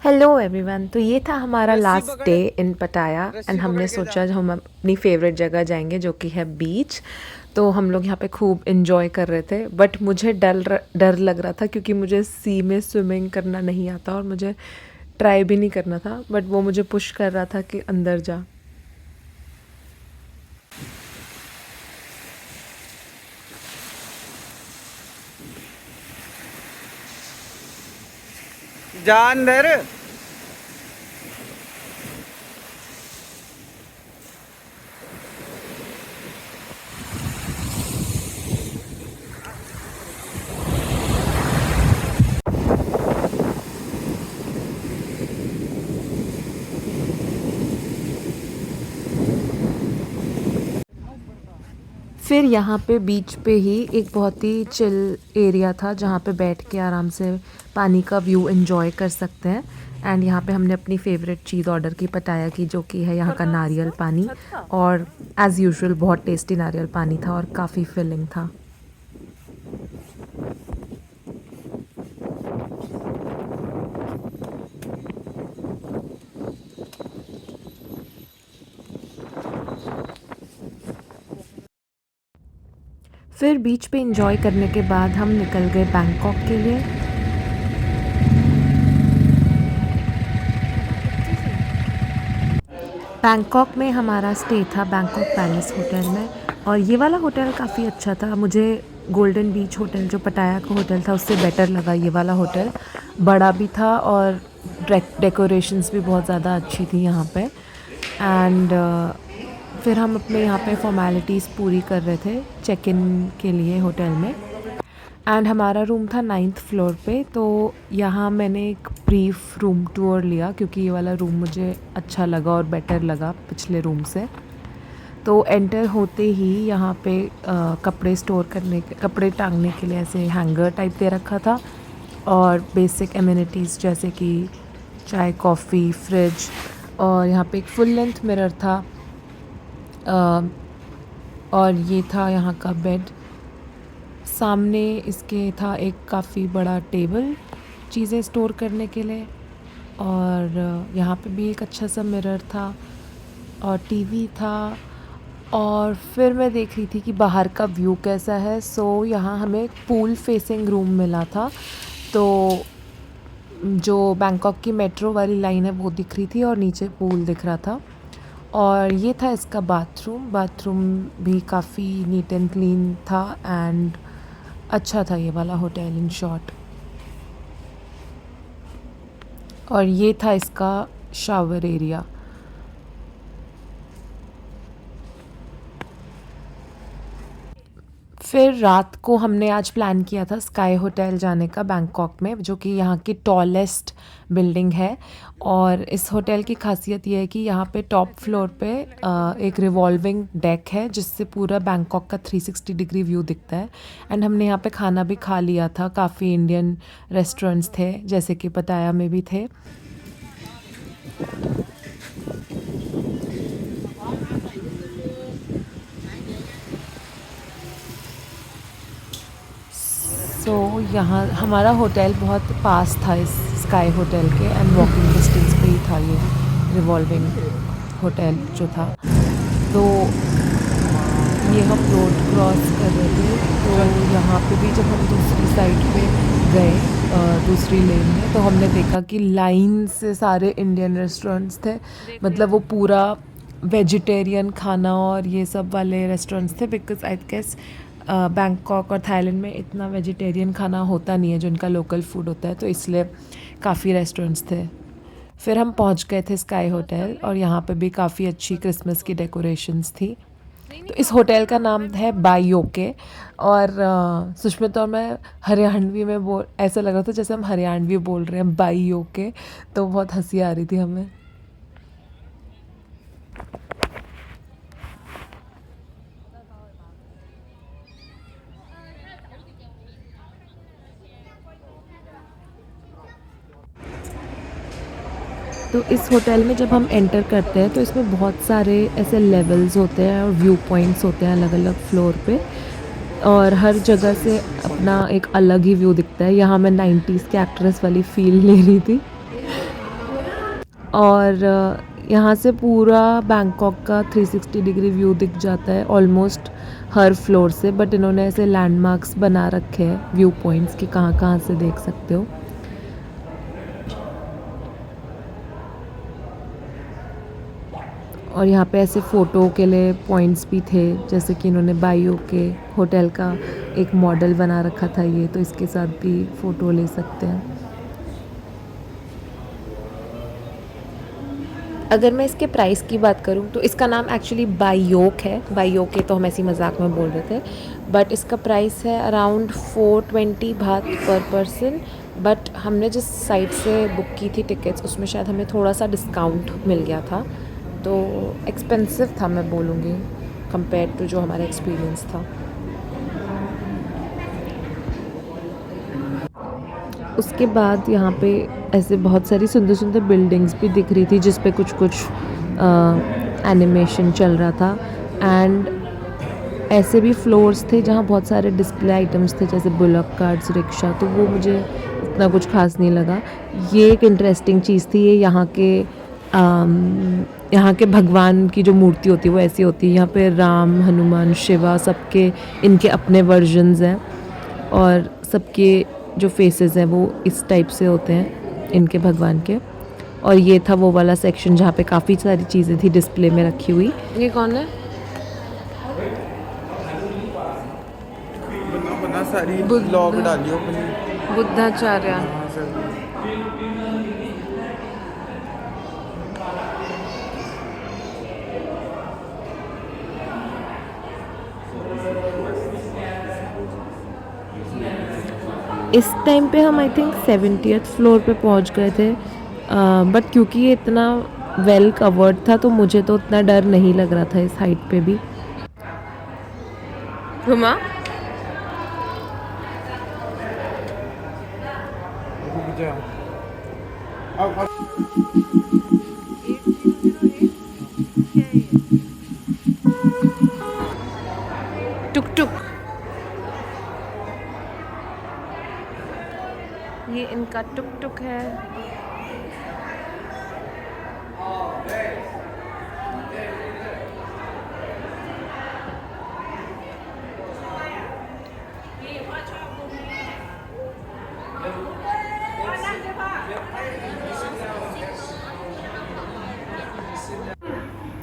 Hello everyone. तो ये था हमारा रस्सी लास्ट पकड़ डे इन पटाया रस्सी एंड पकड़ हमने के जा। सोचा जो हम अपनी फेवरेट जगह जाएंगे जो कि है बीच। तो हम लोग यहाँ पे खूब इन्जॉय कर रहे थे, बट मुझे डर लग रहा था क्योंकि मुझे सी में स्विमिंग करना नहीं आता और मुझे ट्राई भी नहीं करना था, बट वो मुझे पुश कर रहा था कि अंदर जा। जा अंदर। फिर यहाँ पे बीच पे ही एक बहुत ही चिल एरिया था जहाँ पे बैठ के आराम से पानी का व्यू एंजॉय कर सकते हैं। एंड यहाँ पे हमने अपनी फेवरेट चीज़ ऑर्डर की, पटाया की, जो कि है यहाँ का नारियल पानी। और एज़ यूजुअल बहुत टेस्टी नारियल पानी था और काफ़ी फिलिंग था। फिर बीच पे एंजॉय करने के बाद हम निकल गए बैंकॉक के लिए। बैंकॉक में हमारा स्टे था बैंकॉक पैलेस होटल में। और ये वाला होटल काफ़ी अच्छा था। मुझे गोल्डन बीच होटल जो पटाया का होटल था उससे बेटर लगा ये वाला होटल। बड़ा भी था और डेकोरेशंस भी बहुत ज़्यादा अच्छी थी यहाँ पे। एंड फिर हम अपने यहाँ पे फॉर्मेलिटीज़ पूरी कर रहे थे चेक इन के लिए होटल में। एंड हमारा रूम था 9th फ्लोर पे। तो यहाँ मैंने एक ब्रीफ रूम टूर लिया क्योंकि ये वाला रूम मुझे अच्छा लगा और बेटर लगा पिछले रूम से। तो एंटर होते ही यहाँ पे कपड़े स्टोर करने के, कपड़े टांगने के लिए ऐसे हैंगर टाइप दे रखा था। और बेसिक एमिनिटीज़ जैसे कि चाय, कॉफ़ी, फ्रिज। और यहाँ पे एक फुल लेंथ मिरर था। और ये था यहाँ का बेड। सामने इसके था एक काफ़ी बड़ा टेबल चीज़ें स्टोर करने के लिए। और यहाँ पे भी एक अच्छा सा मिरर था और टीवी था। और फिर मैं देख रही थी कि बाहर का व्यू कैसा है। सो यहाँ हमें पूल फेसिंग रूम मिला था। तो जो बैंकॉक की मेट्रो वाली लाइन है वो दिख रही थी और नीचे पूल दिख रहा था। और ये था इसका बाथरूम भी काफ़ी नीट एंड क्लीन था। एंड अच्छा था ये वाला होटल इन शॉर्ट। और ये था इसका शावर एरिया। फिर रात को हमने आज प्लान किया था स्काई होटल जाने का बैंकॉक में, जो कि यहाँ की टॉलेस्ट बिल्डिंग है। और इस होटल की खासियत ये है कि यहाँ पे टॉप फ्लोर पे एक रिवॉल्विंग डेक है जिससे पूरा बैंकॉक का 360 डिग्री व्यू दिखता है। एंड हमने यहाँ पे खाना भी खा लिया था। काफ़ी इंडियन रेस्टोरेंट्स थे जैसे कि पटाया में भी थे। सो यहाँ हमारा होटल बहुत पास था इस स्काई होटल के एंड वॉकिंग डिस्टेंस पे ही था ये रिवॉल्विंग होटल जो था। तो ये हम रोड क्रॉस कर रहे थे। तो यहाँ पे भी जब हम दूसरी साइड पे गए दूसरी लेन में, तो हमने देखा कि लाइन से सारे इंडियन रेस्टोरेंट्स थे। मतलब वो पूरा वेजिटेरियन खाना और ये सब वाले रेस्टोरेंट्स थे। बिकॉज आई गेस बैंकॉक और थाईलैंड में इतना वेजिटेरियन खाना होता नहीं है जो इनका लोकल फूड होता है, तो इसलिए काफ़ी रेस्टोरेंट्स थे। फिर हम पहुंच गए थे स्काई होटल और यहाँ पे भी काफ़ी अच्छी क्रिसमस की डेकोरेशंस थी। तो इस होटल का नाम है बाईओके। और सुष्मित और मैं हरियाणवी में बोल, ऐसा लग रहा था जैसे हम हरियाणवी बोल रहे हैं, बाईओके। तो बहुत हंसी आ रही थी हमें। तो इस होटल में जब हम एंटर करते हैं तो इसमें बहुत सारे ऐसे लेवल्स होते हैं और व्यू पॉइंट्स होते हैं अलग अलग फ्लोर पे। और हर जगह से अपना एक अलग ही व्यू दिखता है। यहाँ मैं 90s के एक्ट्रेस वाली फील ले रही थी। और यहाँ से पूरा बैंकॉक का 360 डिग्री व्यू दिख जाता है ऑलमोस्ट हर फ्लोर से। बट इन्होंने ऐसे लैंडमार्क्स बना रखे हैं व्यू पॉइंट्स कि कहाँ कहाँ से देख सकते हो। और यहाँ पे ऐसे फ़ोटो के लिए पॉइंट्स भी थे, जैसे कि इन्होंने बाइयो के होटल का एक मॉडल बना रखा था ये, तो इसके साथ भी फ़ोटो ले सकते हैं। अगर मैं इसके प्राइस की बात करूँ तो इसका नाम एक्चुअली बाइयोक है। बाइयोके तो हम ऐसी मजाक में बोल रहे थे, बट इसका प्राइस है अराउंड 420 बात पर पर्सन। बट हमने जिस साइट से बुक की थी टिकट्स, उसमें शायद हमें थोड़ा सा डिस्काउंट मिल गया था, तो एक्सपेंसिव था मैं बोलूँगी कंपेयर टू जो हमारा एक्सपीरियंस था। उसके बाद यहाँ पे ऐसे बहुत सारी सुंदर सुंदर बिल्डिंग्स भी दिख रही थी जिस पे कुछ कुछ एनिमेशन चल रहा था। एंड ऐसे भी फ्लोर्स थे जहाँ बहुत सारे डिस्प्ले आइटम्स थे, जैसे बुलक कार्ट्स, रिक्शा, तो वो मुझे इतना कुछ खास नहीं लगा। ये एक इंटरेस्टिंग चीज़ थी, ये यहाँ के भगवान की जो मूर्ति होती है वो ऐसी होती है। यहाँ पे राम, हनुमान, शिवा, सबके इनके अपने वर्जन्स हैं और सबके जो फेसेस हैं वो इस टाइप से होते हैं इनके भगवान के। और ये था वो वाला सेक्शन जहाँ पे काफ़ी सारी चीज़ें थी डिस्प्ले में रखी हुई। ये कौन है? बना सारी ब्लॉग डालियो अपनी बुद्धाचार्य। इस टाइम पे हम आई थिंक 70th फ्लोर पे पहुंच गए थे, बट क्योंकि ये इतना वेल कवर्ड था तो मुझे तो उतना डर नहीं लग रहा था इस हाइट पे भी। घुमा टुक टुक, ये इनका टुक टुक है।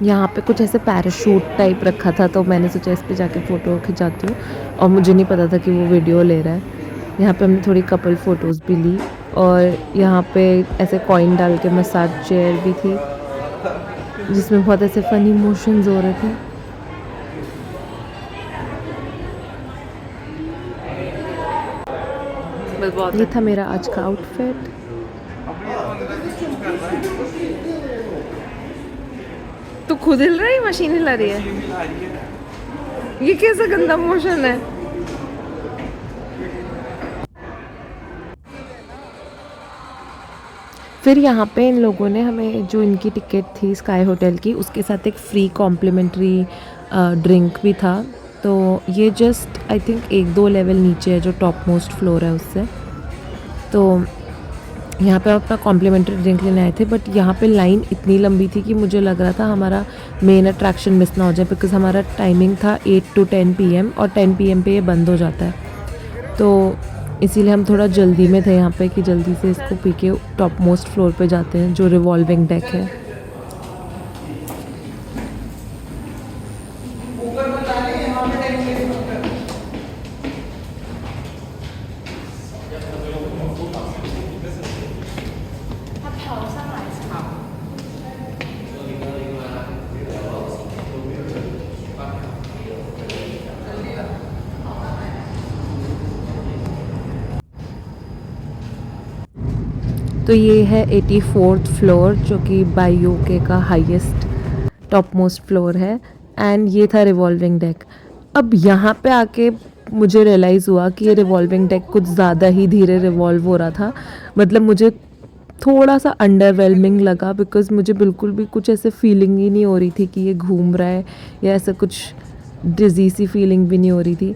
यहाँ पे कुछ ऐसे पैराशूट टाइप रखा था, तो मैंने सोचा इस पे जाके फ़ोटो खिंचाती हूँ, और मुझे नहीं पता था कि वो वीडियो ले रहा है। यहाँ पे हमने थोड़ी कपल फ़ोटोज़ भी ली, और यहाँ पे ऐसे कॉइन डाल के मसाज चेयर भी थी जिसमें बहुत ऐसे फ़नी मोशंस हो रहे थे। ये था मेरा आज का आउटफिट। तू खुद हिल रही, मशीन हिला रही है? ये कैसा गंदा मोशन है? फिर यहाँ पे इन लोगों ने हमें, जो इनकी टिकट थी स्काई होटल की, उसके साथ एक फ्री कॉम्प्लीमेंट्री ड्रिंक भी था। तो ये जस्ट आई थिंक 1-2 लेवल नीचे है, जो टॉप मोस्ट फ्लोर है उससे। तो यहाँ पे अपना कॉम्प्लीमेंट्री ड्रिंक लेने आए थे, बट यहाँ पे लाइन इतनी लंबी थी कि मुझे लग रहा था हमारा मेन अट्रैक्शन मिस ना हो जाए, बिकॉज़ हमारा टाइमिंग था 8 to 10 PM, और 10 PM पे ये बंद हो जाता है। तो इसीलिए हम थोड़ा जल्दी में थे यहाँ पे कि जल्दी से इसको पी के टॉप मोस्ट फ्लोर पे जाते हैं, जो रिवॉल्विंग डेक है। तो ये है 84th फ्लोर, जो कि बाइयोके का हाईएस्ट टॉप मोस्ट फ्लोर है। एंड ये था रिवॉल्विंग डेक। अब यहाँ पे आके मुझे रियलाइज़ हुआ कि ये रिवॉल्विंग डेक कुछ ज़्यादा ही धीरे रिवॉल्व हो रहा था। मतलब मुझे थोड़ा सा अंडरवेलमिंग लगा, बिकॉज़ मुझे बिल्कुल भी कुछ ऐसे फीलिंग ही नहीं हो रही थी कि ये घूम रहा है, या ऐसा कुछ डिज़ी सी फीलिंग भी नहीं हो रही थी।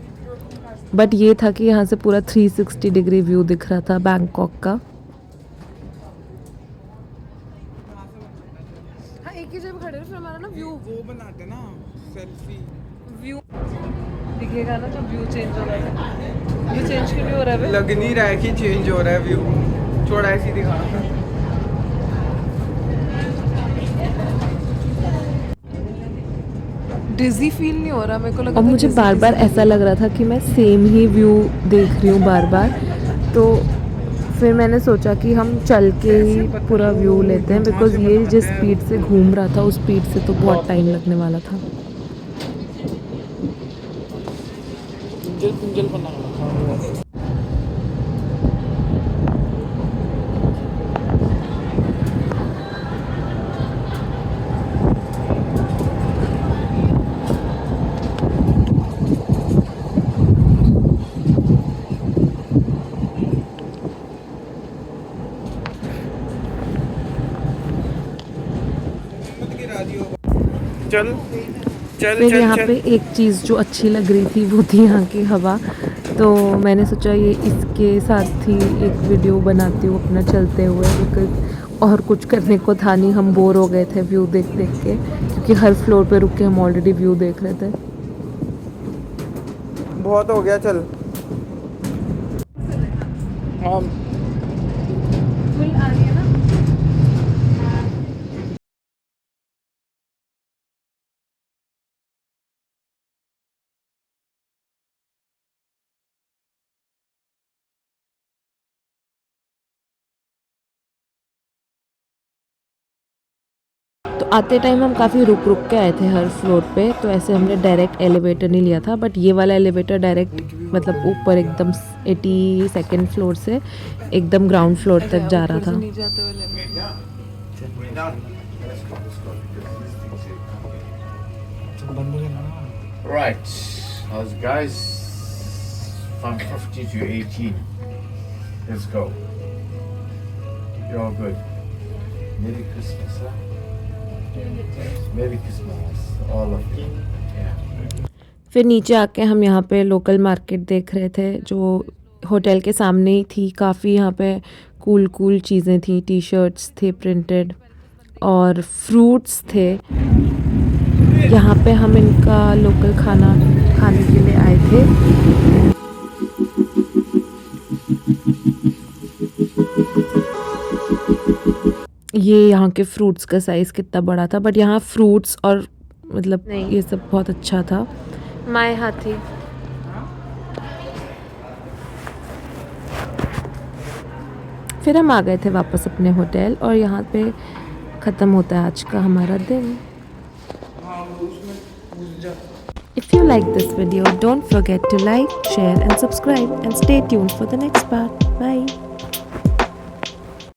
बट ये था कि यहाँ से पूरा 360 डिग्री व्यू दिख रहा था बैंकॉक का। हाँ एक ही जगह खड़े रहे, फिर हमारा ना व्यू वो बनाते ना सेल्फी। व्यू दिखेगा ना जब व्यू चेंज हो रहा है। व्यू चेंज क्यों नहीं हो रहा है बे? लग नहीं रहा है कि चेंज हो रहा है व्यू, थोड़ा ऐसी दिखा। डिजी फील नहीं हो रहा मेरे को लगा और था मुझे dizzy- बार बार dizzy ऐसा लग रहा था कि मैं सेम ही व्यू देख रही हूँ बार बार। तो फिर मैंने सोचा कि हम चल के ही पूरा व्यू लेते हैं, बिकॉज़ ये जिस स्पीड से घूम रहा था उस स्पीड से तो बहुत टाइम लगने वाला था। पिंजल पिंजल बना रखा है। चल चल फिर चल यहाँ चल। पे एक चीज़ जो अच्छी लग रही थी वो थी यहाँ की हवा। तो मैंने सोचा ये इसके साथ ही एक वीडियो बनाती हूँ अपना चलते हुए, बिकॉज और कुछ करने को था नहीं, हम बोर हो गए थे व्यू देख देख के, क्योंकि हर फ्लोर पे रुक के हम ऑलरेडी व्यू देख रहे थे। बहुत हो गया, चल। हाँ फुल आ रही है ना। तो आते टाइम हम काफ़ी रुक रुक के आए थे हर फ्लोर पे, तो ऐसे हमने डायरेक्ट एलिवेटर नहीं लिया था, बट ये वाला एलिवेटर डायरेक्ट मतलब ऊपर एकदम 82nd फ्लोर से एकदम ग्राउंड फ्लोर तक जा रहा ऊपर से था। नीचे आते हुए लेना। Right, how's it, guys? From 50 to 18. Let's go. You're all good. Merry Christmas, huh? Merry Christmas, all of you. Yeah. फिर नीचे आके हम यहाँ पे लोकल मार्केट देख रहे थे जो होटल के सामने ही थी। काफ़ी यहाँ पे कूल कूल चीज़ें थी, टी शर्ट्स थे प्रिंटेड और फ्रूट्स थे। यहाँ पे हम इनका लोकल खाना खाने के लिए आए थे। ये यहाँ के फ्रूट्स का साइज़ कितना बड़ा था, बट यहाँ फ्रूट्स और मतलब ये सब बहुत अच्छा था। माय हाथी फिर हम आ गए थे वापस अपने होटल, और यहाँ पे ख़त्म होता है आज का हमारा दिन। If you like this video, don't forget to like, share and subscribe, and stay tuned for the next part. Bye.